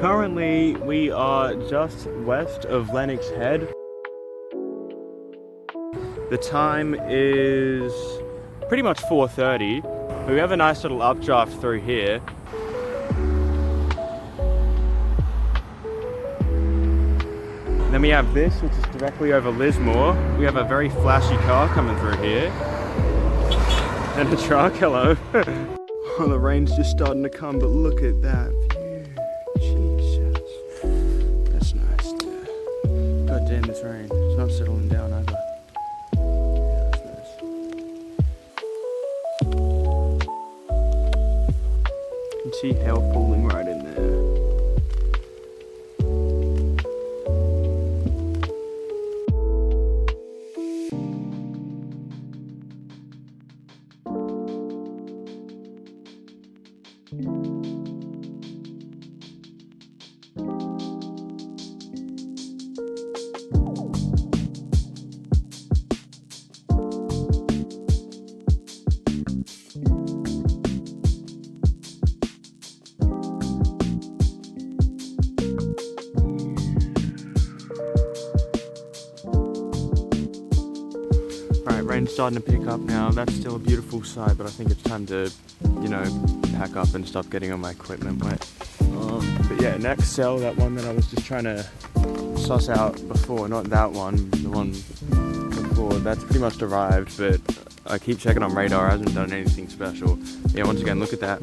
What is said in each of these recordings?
currently we are just west of Lennox Head. The time is pretty much 4:30, but we have a nice little updraft through here. Then we have this, which is directly over Lismore. We have a very flashy car coming through here. And a truck, hello. Oh, the rain's just starting to come, but look at that view. Jesus. That's nice there. God damn, this rain. It's not settling down either. Yeah, that's nice. You can see hail falling right in there. Rain's starting to pick up now. That's still a beautiful sight, but I think it's time to, you know, pack up and stop getting all my equipment wet. But yeah, next cell, that one that I was just trying to suss out before, not that one, the one before, that's pretty much arrived, but I keep checking on radar, hasn't done anything special. Yeah, once again, look at that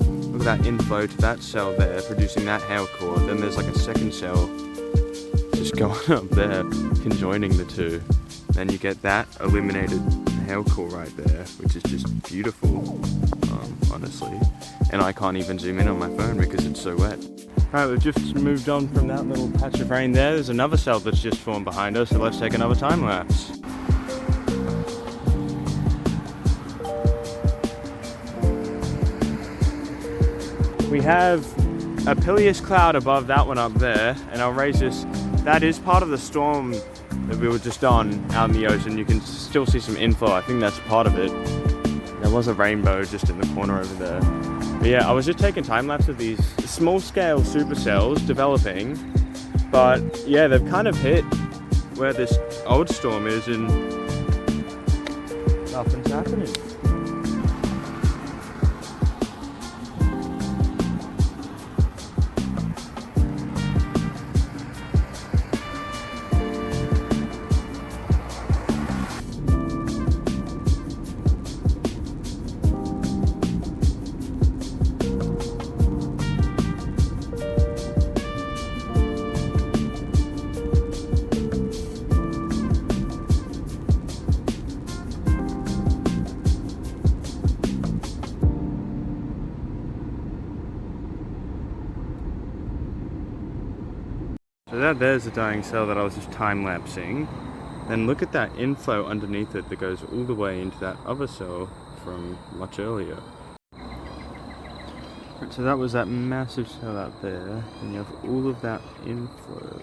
inflow to that cell there, producing that hail core. Then there's like a second cell just going up there, conjoining the two. Then you get that eliminated hail core right there, which is just beautiful, honestly. And I can't even zoom in on my phone because it's so wet. Alright, we've just moved on from that little patch of rain there. There's another cell that's just formed behind us, so let's take another time lapse. We have a pileus cloud above that one up there, and I'll raise this. That is part of the storm that we were just on out in the ocean. You can still see some inflow. I think that's part of it. There was a rainbow just in the corner over there. But yeah, I was just taking time lapse of these small scale supercells developing, but yeah, they've kind of hit where this old storm is and nothing's happening. So there's the dying cell that I was just time-lapsing. Then look at that inflow underneath it that goes all the way into that other cell from much earlier. Right, so that was that massive cell out there, and you have all of that inflow